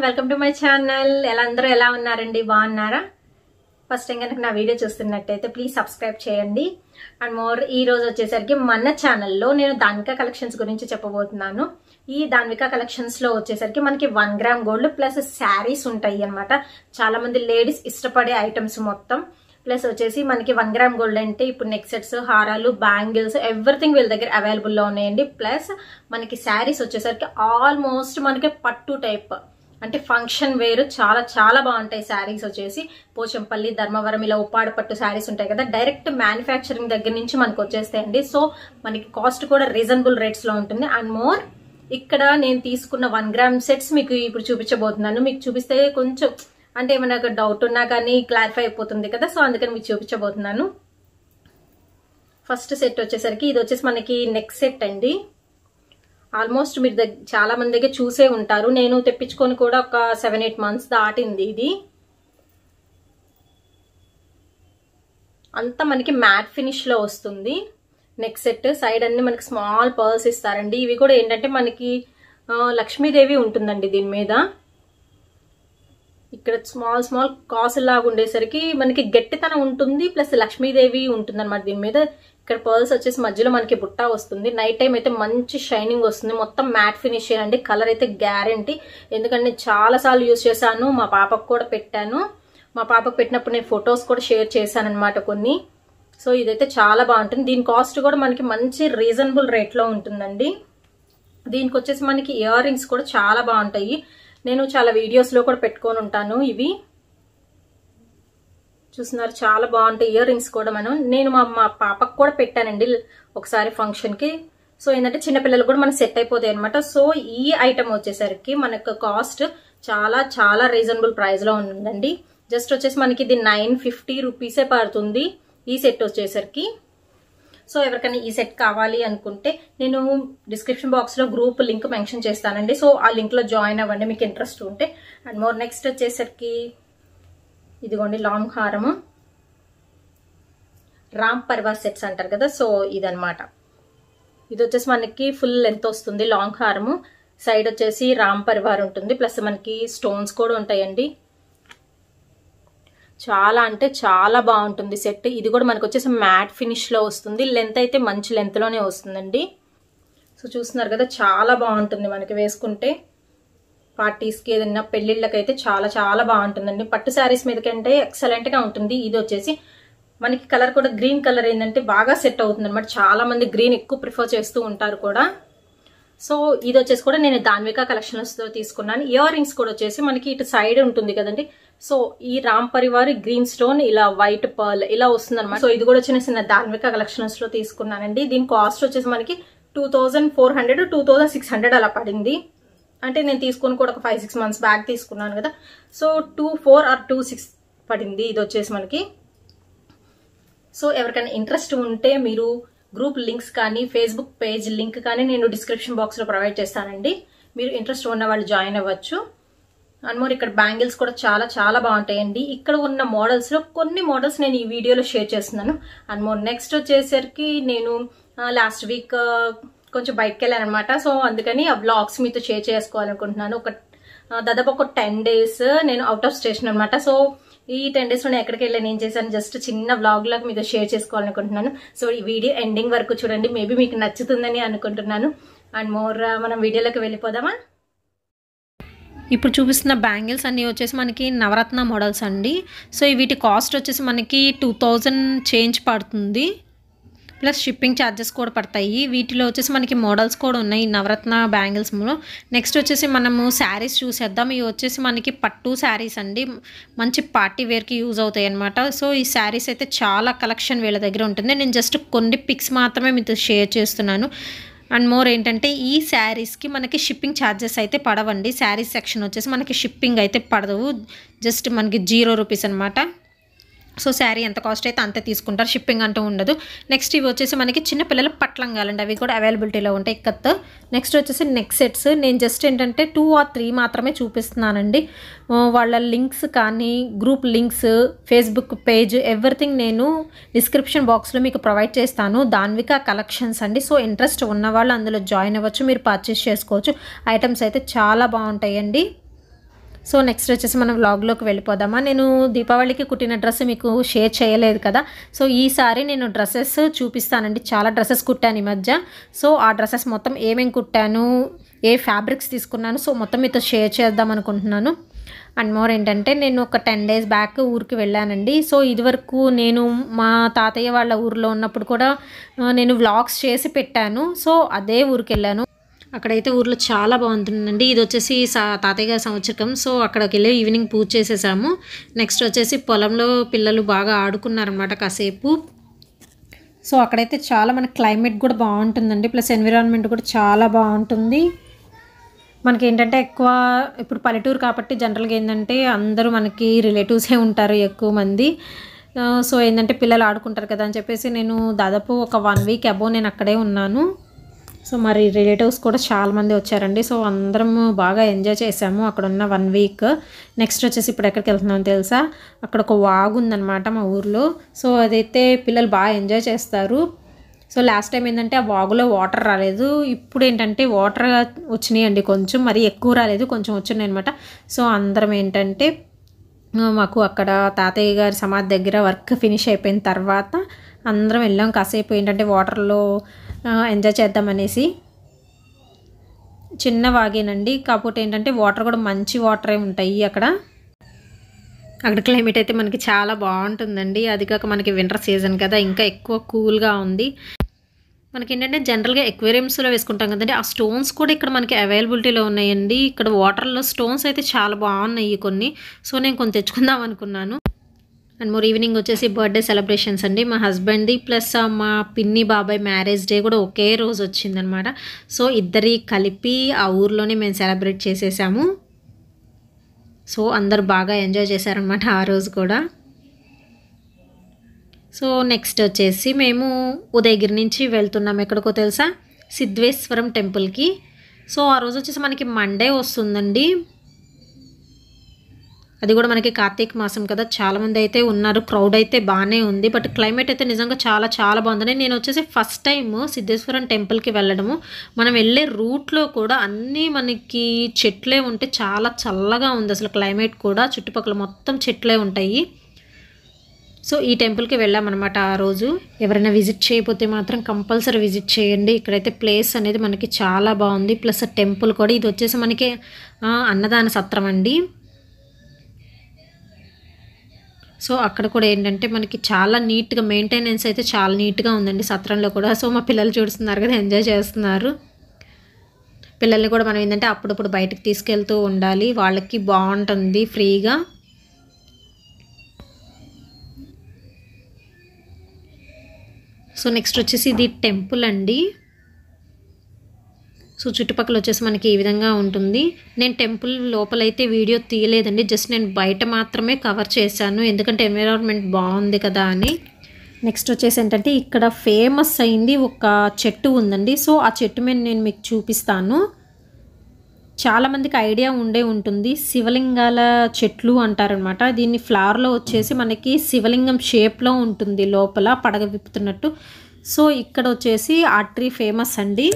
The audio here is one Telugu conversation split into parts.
Welcome to my channel. అందరూ ఎలా ఉన్నారండి? బాగున్నారా? ఫస్ట్ టైం కనుక నా వీడియో చూస్తున్నట్టయితే ప్లీజ్ సబ్స్క్రైబ్ చేయండి. అండ్ మోర్ ఈ రోజు వచ్చేసరికి మన ఛానల్లో నేను దాన్విక కలెక్షన్స్ గురించి చెప్పబోతున్నాను. ఈ దాన్విక కలెక్షన్స్ లో వచ్చేసరికి మనకి 1 గ్రామ్ గోల్డ్ ప్లస్ శారీస్ ఉంటాయి అన్నమాట. చాలా మంది లేడీస్ ఇష్టపడే ఐటమ్స్ మొత్తం. ప్లస్ వచ్చేసి మనకి 1 గ్రామ్ గోల్డ్ అంటే ఇప్పుడు నెక్ సెట్స్, హారాలు, బ్యాంగిల్స్ ఎవ్రీథింగ్ వీళ్ళ దగ్గర అవైలబుల్ లో ఉన్నాయండి. ప్లస్ మనకి శారీస్ వచ్చేసరికి ఆల్మోస్ట్ మనకి పట్టు టైప్ అంటే ఫంక్షన్ వేర్ చాలా చాలా బాగుంటాయి. శారీస్ వచ్చేసి పోచంపల్లి, ధర్మవరం ఇలా ఉప్పాడ పట్టు శారీస్ ఉంటాయి కదా, డైరెక్ట్ మ్యానుఫ్యాక్చరింగ్ దగ్గర నుంచి మనకు వచ్చేస్తాయండి. సో మనకి కాస్ట్ కూడా రీజనబుల్ రేట్స్ లో ఉంటుంది. అండ్ మోర్ ఇక్కడ నేను తీసుకున్న 1 గ్రామ్ సెట్స్ మీకు ఇప్పుడు చూపించబోతున్నాను. మీకు చూపిస్తే కొంచెం అంటే ఏమైనా డౌట్ ఉన్నా కానీ క్లారిఫై అయిపోతుంది కదా, సో అందుకని మీకు చూపించబోతున్నాను. ఫస్ట్ సెట్ వచ్చేసరికి ఇది వచ్చేసి మనకి నెక్ సెట్ అండి. ఆల్మోస్ట్ మీరు చాలా మంది దగ్గర చూసే ఉంటారు. నేను తెప్పించుకొని కూడా ఒక 7-8 మంత్స్ దాటింది. ఇది అంతా మనకి మ్యాట్ ఫినిష్ లో వస్తుంది. నెక్ సెట్ సైడ్ అన్ని మనకి స్మాల్ పర్ల్స్ ఇస్తారండి. ఇవి కూడా ఏంటంటే మనకి లక్ష్మీదేవి ఉంటుందండి దీని మీద. ఇక్కడ స్మాల్ స్మాల్ కాసులు లాగా ఉండేసరికి మనకి గట్టితనం ఉంటుంది, ప్లస్ లక్ష్మీదేవి ఉంటుంది అనమాట దీని మీద. ఇక్కడ పర్ల్స్ వచ్చేసి మధ్యలో మనకి బుట్ట వస్తుంది. నైట్ టైం అయితే మంచి షైనింగ్ వస్తుంది. మొత్తం మ్యాట్ ఫినిష్ అండి. కలర్ అయితే గ్యారంటీ, ఎందుకంటే నేను చాలా సార్లు యూజ్ చేశాను. మా పాపకు కూడా పెట్టాను. మా పాపకు పెట్టినప్పుడు నేను ఫొటోస్ కూడా షేర్ చేశాను అనమాట కొన్ని. సో ఇదైతే చాలా బాగుంటుంది. దీని కాస్ట్ కూడా మనకి మంచి రీజనబుల్ రేట్ లో ఉంటుందండి. దీనికి వచ్చేసి మనకి ఇయర్ రింగ్స్ కూడా చాలా బాగుంటాయి. నేను చాలా వీడియోస్ లో కూడా పెట్టుకొని ఉంటాను. ఇవి చూస్తున్నారు, చాలా బాగుంటాయి ఇయర్ రింగ్స్ కూడా. నేను మా పాపకు కూడా పెట్టానండి ఒకసారి ఫంక్షన్ కి. సో ఏంటంటే చిన్నపిల్లలు కూడా మనకు సెట్ అయిపోతాయి అనమాట. సో ఈ ఐటమ్ వచ్చేసరికి మనకు కాస్ట్ చాలా చాలా రీజనబుల్ ప్రైస్ లో ఉందండి. జస్ట్ వచ్చేసి మనకి ఇది 950 రూపీసే పడుతుంది ఈ సెట్ వచ్చేసరికి. సో ఎవరికైనా ఈ సెట్ కావాలి అనుకుంటే నేను డిస్క్రిప్షన్ బాక్స్ లో గ్రూప్ లింక్ మెన్షన్ చేస్తానండి. సో ఆ లింక్ లో జాయిన్ అవ్వండి మీకు ఇంట్రెస్ట్ ఉంటే. అండ్ మోర్ నెక్స్ట్ వచ్చేసరికి ఇదిగోండి లాంగ్ హారము, రామ్ పరివార్ సెట్స్ అంటారు కదా, సో ఇదనమాట. ఇది వచ్చేసి మనకి ఫుల్ లెంత్ వస్తుంది లాంగ్ హారము. సైడ్ వచ్చేసి రామ్ పరివార్ ఉంటుంది, ప్లస్ మనకి స్టోన్స్ కూడా ఉంటాయండి. చాలా అంటే చాలా బాగుంటుంది సెట్. ఇది కూడా మనకు వచ్చేసి మ్యాట్ ఫినిష్ లో వస్తుంది. లెంత్ అయితే మంచి లెంత్ లోనే వస్తుందండి. సో చూస్తున్నారు కదా, చాలా బాగుంటుంది మనకి వేసుకుంటే. పార్టీస్ కి ఏదైనా పెళ్లిళ్ళకి అయితే చాలా చాలా బాగుంటుందండి. పట్టు శారీస్ మీద కంటే ఎక్సలెంట్ గా ఉంటుంది. ఇది వచ్చేసి మనకి కలర్ కూడా గ్రీన్ కలర్ ఏంటంటే బాగా సెట్ అవుతుంది అనమాట. చాలా మంది గ్రీన్ ఎక్కువ ప్రిఫర్ చేస్తూ ఉంటారు కూడా. సో ఇది వచ్చేసి కూడా నేను దాన్విక కలెక్షన్స్ తో తీసుకున్నాను. ఇయర్ రింగ్స్ కూడా వచ్చేసి మనకి ఇటు సైడ్ ఉంటుంది కదండి. సో ఈ రామ్ పరివార్ గ్రీన్ స్టోన్ ఇలా వైట్ పర్ల్ ఇలా వస్తుంది అనమాట. సో ఇది కూడా వచ్చేసి నేను దాన్విక కలెక్షన్స్ లో తీసుకున్నానండి. దీని కాస్ట్ వచ్చేసి మనకి 2400 2600 అలా పడింది. అంటే నేను తీసుకొని కూడా ఒక 5-6 మంత్స్ బ్యాక్ తీసుకున్నాను కదా. సో 24 or 26 పడింది ఇది వచ్చేసి మనకి. సో ఎవరికైనా ఇంట్రెస్ట్ ఉంటే మీరు గ్రూప్ లింక్స్ కానీ ఫేస్బుక్ పేజ్ లింక్ కానీ నేను డిస్క్రిప్షన్ బాక్స్ లో ప్రొవైడ్ చేస్తానండి. మీరు ఇంట్రెస్ట్ ఉన్న వాళ్ళు జాయిన్ అవ్వచ్చు. అండ్ మోర్ ఇక్కడ బ్యాంగిల్స్ కూడా చాలా చాలా బాగుంటాయండి. ఇక్కడ ఉన్న మోడల్స్ లో కొన్ని మోడల్స్ నేను ఈ వీడియోలో షేర్ చేస్తున్నాను. అండ్ మోర్ నెక్స్ట్ వచ్చేసరికి నేను లాస్ట్ వీక్ కొంచెం బయటకు వెళ్ళాను అనమాట. సో అందుకని ఆ బ్లాగ్స్ మీతో షేర్ చేసుకోవాలనుకుంటున్నాను. దాదాపు ఒక 10 days నేను అవుట్ ఆఫ్ స్టేషన్ అనమాట. సో ఈ 10 days లో నేను ఎక్కడికి వెళ్ళాను, ఏం చేశాను, జస్ట్ చిన్న వ్లాగ్ లాగా మీతో షేర్ చేసుకోవాలనుకుంటున్నాను. సో ఈ వీడియో ఎండింగ్ వరకు చూడండి, మేబీ మీకు నచ్చుతుందని అనుకుంటున్నాను. అండ్ మోర్ మనం వీడియోలోకి వెళ్ళిపోదామా. ఇప్పుడు చూపిస్తున్న బ్యాంగిల్స్ అన్నీ వచ్చేసి మనకి నవరత్న మోడల్స్ అండి. సో వీటి కాస్ట్ వచ్చేసి మనకి 2000 చేంజ్ పడుతుంది, ప్లస్ షిప్పింగ్ ఛార్జెస్ కూడా పడతాయి. వీటిలో వచ్చేసి మనకి మోడల్స్ కూడా ఉన్నాయి నవరత్న బ్యాంగిల్స్లో. నెక్స్ట్ వచ్చేసి మనము శారీస్ చూసేద్దాం. ఇవి వచ్చేసి మనకి పట్టు శారీస్ అండి, మంచి పార్టీ వేర్కి యూజ్ అవుతాయి అనమాట. సో ఈ శారీస్ అయితే చాలా కలెక్షన్ వీళ్ళ దగ్గర ఉంటుంది. నేను జస్ట్ కొన్ని పిక్స్ మాత్రమే మీతో షేర్ చేస్తున్నాను. అండ్ మోర్ ఏంటంటే ఈ శారీస్కి మనకి షిప్పింగ్ ఛార్జెస్ అయితే పడవండి. శారీస్ సెక్షన్ వచ్చేసి మనకి షిప్పింగ్ అయితే పడవు, జస్ట్ మనకి 0 రూపీస్ అనమాట. సో శారీ ఎంత కాస్ట్ అయితే అంతే తీసుకుంటారు, షిప్పింగ్ అంటూ ఉండదు. నెక్స్ట్ ఇవి వచ్చేసి మనకి చిన్నపిల్లల పట్లంగాలండి, అవి కూడా అవైలబిలిటీలో ఉంటాయి కత్. నెక్స్ట్ వచ్చేసి నెక్ సెట్స్. నేను జస్ట్ ఏంటంటే 2 or 3 మాత్రమే చూపిస్తున్నానండి. వాళ్ళ లింక్స్ కానీ group links, Facebook page everything నేను డిస్క్రిప్షన్ బాక్స్లో మీకు ప్రొవైడ్ చేస్తాను. దాన్విక కలెక్షన్స్ అండి. సో ఇంట్రెస్ట్ ఉన్న వాళ్ళు అందులో జాయిన్ అవ్వచ్చు, మీరు పర్చేస్ చేసుకోవచ్చు. ఐటమ్స్ అయితే చాలా బాగుంటాయండి. సో నెక్స్ట్ వచ్చేసి మనం వ్లాగ్లోకి వెళ్ళిపోదామా. నేను దీపావళికి కుట్టిన డ్రెస్ మీకు షేర్ చేయలేదు కదా. సో ఈసారి నేను డ్రెస్సెస్ చూపిస్తానండి. చాలా డ్రెస్సెస్ కుట్టాను ఈ మధ్య. సో ఆ డ్రెస్సెస్ మొత్తం ఏమేమి కుట్టాను, ఏ ఫ్యాబ్రిక్స్ తీసుకున్నాను, సో మొత్తం మీతో షేర్ చేద్దాం అనుకుంటున్నాను. అండ్ మోర్ ఏంటంటే నేను ఒక 10 days బ్యాక్ ఊరికి వెళ్ళానండి. సో ఇదివరకు నేను మా తాతయ్య వాళ్ళ ఊరిలో ఉన్నప్పుడు కూడా నేను వ్లాగ్స్ చేసి పెట్టాను. సో అదే ఊరికి వెళ్ళాను. అక్కడైతే ఊర్లో చాలా బాగుంటుందండి. ఇది వచ్చేసి తాతయ్య గారి సంవత్సరం. సో అక్కడికి వెళ్ళి ఈవినింగ్ పూజ చేసేసాము. నెక్స్ట్ వచ్చేసి పొలంలో పిల్లలు బాగా ఆడుకున్నారనమాట కాసేపు. సో అక్కడైతే చాలా మనకి క్లైమేట్ కూడా బాగుంటుందండి. ప్లస్ ఎన్విరాన్మెంట్ కూడా చాలా బాగుంటుంది. మనకి ఏంటంటే ఎక్కువ ఇప్పుడు పల్లెటూరు కాబట్టి జనరల్గా ఏంటంటే అందరూ మనకి రిలేటివ్సే ఉంటారు ఎక్కువ మంది. సో ఏంటంటే పిల్లలు ఆడుకుంటారు కదా అని చెప్పేసి నేను దాదాపు ఒక 1 week అబోవ్ నేను అక్కడే ఉన్నాను. సో మరి రిలేటివ్స్ కూడా చాలామంది వచ్చారండి. సో అందరం బాగా ఎంజాయ్ చేసాము అక్కడ ఉన్న 1 week. నెక్స్ట్ వచ్చేసి ఇప్పుడు ఎక్కడికి వెళ్తున్నామో తెలుసా, అక్కడ ఒక వాగు ఉందన్నమాట మా ఊర్లో. సో అదైతే పిల్లలు బాగా ఎంజాయ్ చేస్తారు. సో లాస్ట్ టైం ఏంటంటే ఆ వాగులో వాటర్ రాలేదు. ఇప్పుడు ఏంటంటే వాటర్ వచ్చినాయి అండి. కొంచెం మరి ఎక్కువ రాలేదు, కొంచెం వచ్చినాయి అనమాట. సో అందరం ఏంటంటే మాకు అక్కడ తాతయ్య గారి సమాధి దగ్గర వర్క్ ఫినిష్ అయిపోయిన తర్వాత అందరం వెళ్ళాం. కాసేపు ఏంటంటే వాటర్లో ఎంజాయ్ చేద్దామనేసి. చిన్న వాగేనండి, కాకపోతే ఏంటంటే వాటర్ కూడా మంచి వాటరే ఉంటాయి అక్కడ. అక్కడ క్లైమేట్ అయితే మనకి చాలా బాగుంటుందండి. అది కాక మనకి వింటర్ సీజన్ కదా, ఇంకా ఎక్కువ కూల్గా ఉంది. మనకి ఏంటంటే జనరల్గా ఎక్వేరియంస్లో వేసుకుంటాం కదండి, ఆ స్టోన్స్ కూడా ఇక్కడ మనకి అవైలబిలిటీలో ఉన్నాయండి. ఇక్కడ వాటర్లో స్టోన్స్ అయితే చాలా బాగున్నాయి కొన్ని. సో నేను కొన్ని తెచ్చుకుందాం అనుకున్నాను. అండ్ మోర్ ఈవినింగ్ వచ్చేసి బర్త్డే సెలబ్రేషన్స్ అండి. మా హస్బెండ్ది ప్లస్ మా పిన్ని బాబాయ్ మ్యారేజ్ డే కూడా ఒకే రోజు వచ్చిందనమాట. సో ఇద్దరి కలిపి ఆ ఊర్లోనే మేము సెలబ్రేట్ చేసేసాము. సో అందరు బాగా ఎంజాయ్ చేశారనమాట ఆ రోజు కూడా. సో నెక్స్ట్ వచ్చేసి మేము ఉదయగిరి నుంచి వెళ్తున్నాం. ఎక్కడికో తెలుసా, సిద్ధేశ్వరం టెంపుల్కి. సో ఆ రోజు వచ్చేసి మనకి మండే వస్తుందండి. అది కూడా మనకి కార్తీక మాసం కదా, చాలామంది అయితే ఉన్నారు. క్రౌడ్ అయితే బాగానే ఉంది. బట్ క్లైమేట్ అయితే నిజంగా చాలా చాలా బాగుంది. నేను వచ్చేసి ఫస్ట్ టైం సిద్ధేశ్వరం టెంపుల్కి వెళ్ళడము. మనం వెళ్ళే రూట్లో కూడా అన్నీ మనకి చెట్లే ఉంటే చాలా చల్లగా ఉంది అసలు. క్లైమేట్ కూడా చుట్టుపక్కల మొత్తం చెట్లే ఉంటాయి. సో ఈ టెంపుల్కి వెళ్ళామన్నమాట ఆ రోజు. ఎవరైనా విజిట్ చేయకపోతే మాత్రం కంపల్సరీ విజిట్ చేయండి. ఇక్కడైతే ప్లేస్ అనేది మనకి చాలా బాగుంది. ప్లస్ టెంపుల్ కూడా, ఇది వచ్చేసి మనకి అన్నదాన సత్రం అండి. సో అక్కడ కూడా ఏంటంటే మనకి చాలా నీట్గా మెయింటెనెన్స్ అయితే చాలా నీట్గా ఉందండి సత్రంలో కూడా. సో మా పిల్లలు చూస్తున్నారు కదా, ఎంజాయ్ చేస్తున్నారు. పిల్లల్ని కూడా మనం ఏంటంటే అప్పుడప్పుడు బయటకు తీసుకెళ్తూ ఉండాలి, వాళ్ళకి బాగుంటుంది ఫ్రీగా. సో నెక్స్ట్ వచ్చేసి ఇది టెంపుల్ అండి. సో చుట్టుపక్కల వచ్చేసి మనకి ఈ విధంగా ఉంటుంది. నేను టెంపుల్ లోపలైతే వీడియో తీయలేదండి, జస్ట్ నేను బయట మాత్రమే కవర్ చేశాను, ఎందుకంటే ఎన్విరాన్మెంట్ బాగుంది కదా అని. నెక్స్ట్ వచ్చేసి ఏంటంటే ఇక్కడ ఫేమస్ అయింది ఒక చెట్టు ఉందండి. సో ఆ చెట్టు మీద నేను మీకు చూపిస్తాను. చాలామందికి ఐడియా ఉండే ఉంటుంది, శివలింగాల చెట్లు అంటారనమాట. దీన్ని ఫ్లవర్లో వచ్చేసి మనకి శివలింగం షేప్లో ఉంటుంది లోపల పడగ విప్పుతున్నట్టు. సో ఇక్కడ వచ్చేసి ఆ ట్రీ ఫేమస్ అండి.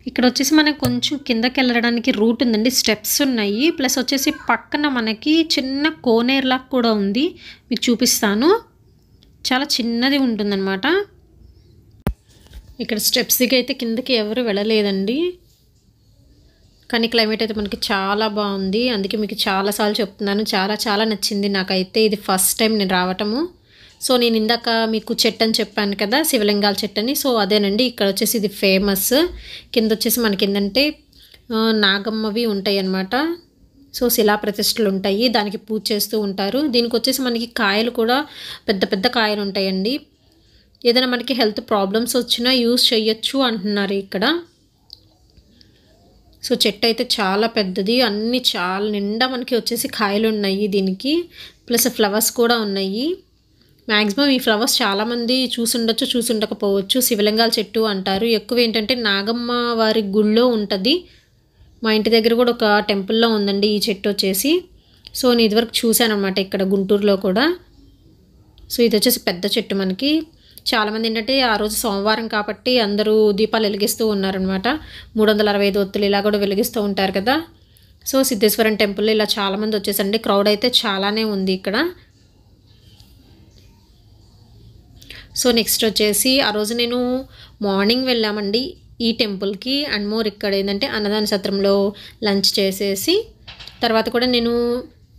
ఇక్కడ వచ్చేసి మనకి కొంచెం కిందకి వెళ్ళడానికి రూట్ ఉందండి, స్టెప్స్ ఉన్నాయి. ప్లస్ వచ్చేసి పక్కన మనకి చిన్న కోనేరులాగా కూడా ఉంది, మీకు చూపిస్తాను. చాలా చిన్నది ఉంటుందన్నమాట. ఇక్కడ స్టెప్స్ దిగి అయితే కిందకి ఎవరు వెళ్ళలేదండి. కానీ క్లైమేట్ అయితే మనకి చాలా బాగుంది, అందుకే మీకు చాలాసార్లు చెప్తున్నాను. చాలా చాలా నచ్చింది నాకైతే. ఇది ఫస్ట్ టైం నేను రావటము. సో నేను ఇందాక మీకు చెట్టు అని చెప్పాను కదా, శివలింగాల చెట్టు అని. సో అదేనండి, ఇక్కడ వచ్చేసి ఇది ఫేమస్. కింద వచ్చేసి మనకి ఏంటంటే నాగమ్మవి ఉంటాయి అన్నమాట. సో శిలా ప్రతిష్టలు ఉంటాయి, దానికి పూజ చేస్తూ ఉంటారు. దీనికి వచ్చేసి మనకి కాయలు కూడా పెద్ద పెద్ద కాయలు ఉంటాయండి. ఏదైనా మనకి హెల్త్ ప్రాబ్లమ్స్ వచ్చినా యూజ్ చేయొచ్చు అంటున్నారు ఇక్కడ. సో చెట్టు అయితే చాలా పెద్దది, అన్నీ చాలా నిండా మనకి వచ్చేసి కాయలు ఉన్నాయి దీనికి. ప్లస్ ఫ్లవర్స్ కూడా ఉన్నాయి. మ్యాక్సిమం ఈ ఫ్లవర్స్ చాలామంది చూసుండొచ్చు, చూసుండకపోవచ్చు. శివలింగాల చెట్టు అంటారు. ఎక్కువ ఏంటంటే నాగమ్మ వారి గుళ్ళో ఉంటుంది. మా ఇంటి దగ్గర కూడా ఒక టెంపుల్లో ఉందండి ఈ చెట్టు వచ్చేసి. సో నేను ఇదివరకు చూశాను అనమాట ఇక్కడ గుంటూరులో కూడా. సో ఇది వచ్చేసి పెద్ద చెట్టు మనకి. చాలామంది ఏంటంటే ఆ రోజు సోమవారం కాబట్టి అందరూ దీపాలు వెలిగిస్తూ ఉన్నారనమాట. 365 ఒత్తులు ఇలా కూడా వెలిగిస్తూ ఉంటారు కదా. సో సిద్ధేశ్వరం టెంపుల్ ఇలా చాలామంది వచ్చేసండి, క్రౌడ్ అయితే చాలానే ఉంది ఇక్కడ. సో నెక్స్ట్ వచ్చేసి ఆ రోజు నేను మార్నింగ్ వెళ్ళామండి ఈ టెంపుల్కి. అండ్ మోర్ ఇక్కడ ఏంటంటే అన్నదాన సత్రంలో లంచ్ చేసేసి తర్వాత కూడా నేను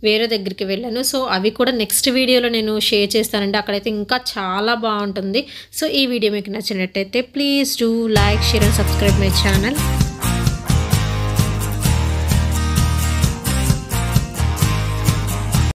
వేరే దగ్గరికి వెళ్ళాను. సో అవి కూడా నెక్స్ట్ వీడియోలో నేను షేర్ చేస్తానండి. అక్కడైతే ఇంకా చాలా బాగుంటుంది. సో ఈ వీడియో మీకు నచ్చినట్టయితే please do like, share and subscribe my channel.